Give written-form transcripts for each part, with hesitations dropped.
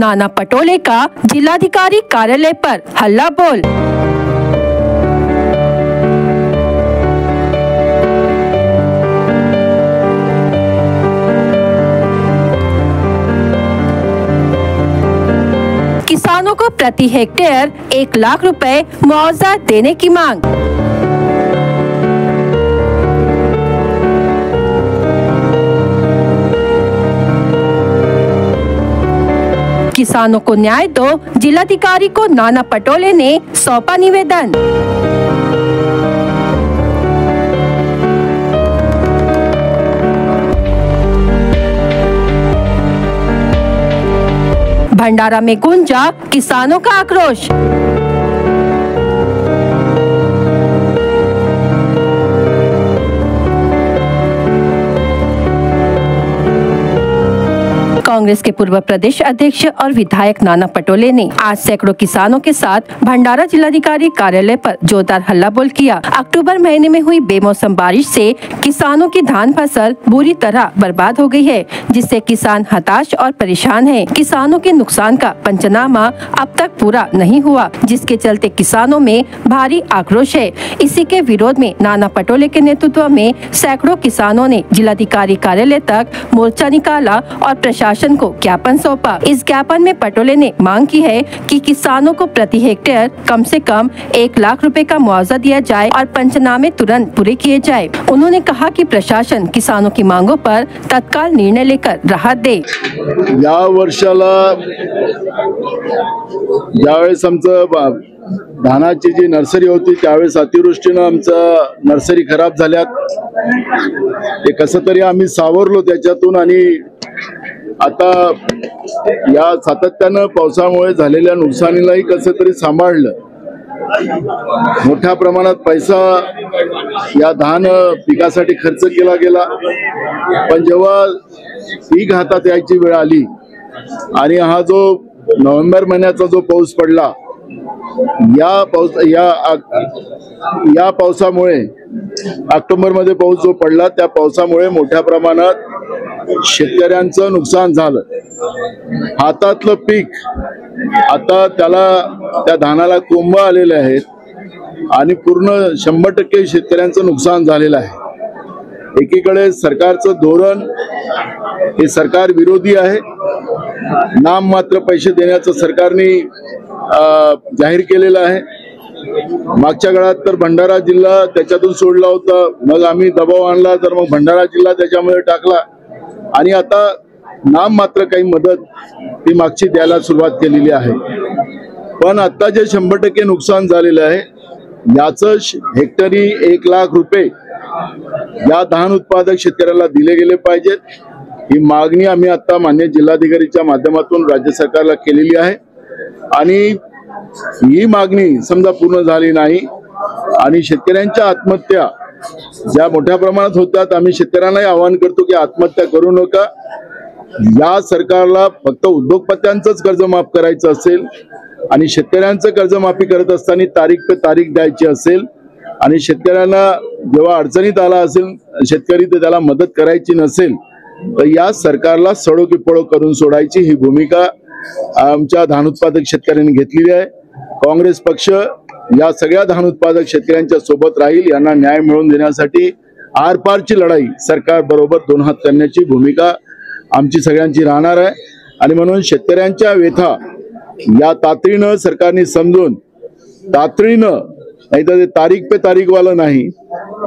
नाना पटोले का जिलाधिकारी कार्यालय पर हल्ला बोल। किसानों को प्रति हेक्टेयर 1 लाख रुपए मुआवजा देने की मांग। किसानों को न्याय दो, जिलाधिकारी को नाना पटोले ने सौंपा निवेदन। भंडारा में गूंजा किसानों का आक्रोश। कांग्रेस के पूर्व प्रदेश अध्यक्ष और विधायक नाना पटोले ने आज सैकड़ों किसानों के साथ भंडारा जिलाधिकारी कार्यालय पर जोरदार हल्ला बोल किया। अक्टूबर महीने में हुई बेमौसम बारिश से किसानों की धान फसल बुरी तरह बर्बाद हो गई है, जिससे किसान हताश और परेशान हैं। किसानों के नुकसान का पंचनामा अब तक पूरा नहीं हुआ, जिसके चलते किसानों में भारी आक्रोश है। इसी के विरोध में नाना पटोले के नेतृत्व में सैकड़ों किसानों ने जिलाधिकारी कार्यालय तक मोर्चा निकाला और प्रशासन को ज्ञापन सौंपा। इस ज्ञापन में पटोले ने मांग की है कि किसानों को प्रति हेक्टेयर कम से कम 1 लाख रुपए का मुआवजा दिया जाए और पंचनामे तुरंत पूरे किए जाए। उन्होंने कहा कि प्रशासन किसानों की मांगों पर तत्काल निर्णय लेकर राहत दे। या वर्षाला ज्यावेळेस आमचं धानाची जी नर्सरी होती त्यावेळेस अतिवृष्टीनं आमचं नर्सरी खराब झाल्यात। ते कसं तरी आम्ही सावरलो त्याच्यातून आणि आता या सातत्यानं पावसामुळे झालेल्या नुकसानीलाही कसं तरी सांभाळलं। मोठ्या प्रमाणात पैसा या धान पिकासाठी खर्च केला गेला, पण जेव्हा पीक हातात यायची वेळ आली आणि हा जो नोव्हेंबर महिन्याचा जो पाऊस पडला, या पावसामुळे ऑक्टोबर मध्ये पाऊस जो पडला त्या पावसामुळे मोठ्या प्रमाणात शेतकऱ्यांचं नुकसान झालं। हातातलं पीक आता त्या धानाला कोंब आलेले आहेत आणि पूर्ण 100% शेतकऱ्यांचं नुकसान झालेलं आहे। एकीकडे सरकारचं धोरण हे सरकार विरोधी आहे। नाम मात्र पैसे देण्याचं सरकारने जाहीर केलेलं आहे। मागच्या काळात तर भंडारा जिल्हा त्याच्यातून सोडला होता, मग आम्ही दबाव आणला तर मग भंडारा जिल्हा त्याच्यामध्ये टाकला आणि आता नाम मात्र काही मदत ती मागची द्यायला सुरुवात केलेली आहे। पण आता जे 100% नुकसान झालेलं आहे याचं हेक्टरी 1 लाख रुपये या धान उत्पादक शेतकऱ्याला दिले गेले पाहिजेत। ही मागणी आम्ही आता मान्य जिल्हाधिकारीच्या माध्यमातून राज्य सरकारला केलेली आहे आणि ही मागणी समजा पूर्ण झाली नाही आणि शेतकऱ्यांच्या आत्महत्या ज्या मोठ्या प्रमाणात होतात, आम्ही शेतकऱ्यांनाही आवाहन करतो की आत्महत्या करू नका। या सरकारला फक्त उद्योगपत्यांचंच कर्ज माफ करायचं असेल आणि शेतकऱ्यांचं कर्जमाफी करत असताना तारीख पे तारीख द्यायची असेल आणि शेतकऱ्यांना जेव्हा अडचणीत आला असेल शेतकरी तर त्याला मदत करायची नसेल तर या सरकारला सडो की पळो करून सोडायची ही भूमिका आमच्या धान उत्पादक शेतकऱ्यांनी घेतलेली आहे। काँग्रेस पक्ष या सगळ्या धान उत्पादक शेतकऱ्यांच्या सोबत राहील। यांना न्याय मिळवून देण्यासाठी आरपारची लढाई सरकार बरोबर 2 हात करण्याची भूमिका आमची सगळ्यांची राहणार आहे आणि म्हणून शेतकऱ्यांच्या व्यथा या तातडीनं सरकारने समजून तातडीनं, नाही तर तारीख पे तारीख वाला नाही,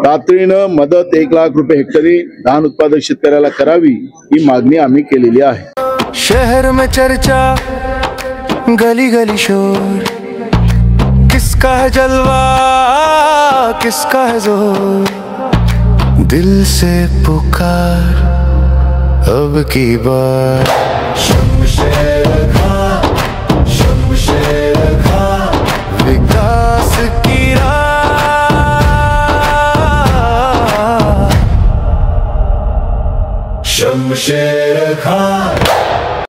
तातडीनं मदत 1 लाख रुपये हेक्टरी धान उत्पादक शेतकऱ्याला करावी ही मागणी आम्ही केलेली आहे। शहर में चर्चा, गली गली शोर, किसका है जलवा किसका है जोर, दिल से पुकार अब की बार। शमशेर खां, शमशेर खां, विकास की राह, शमशेर खां।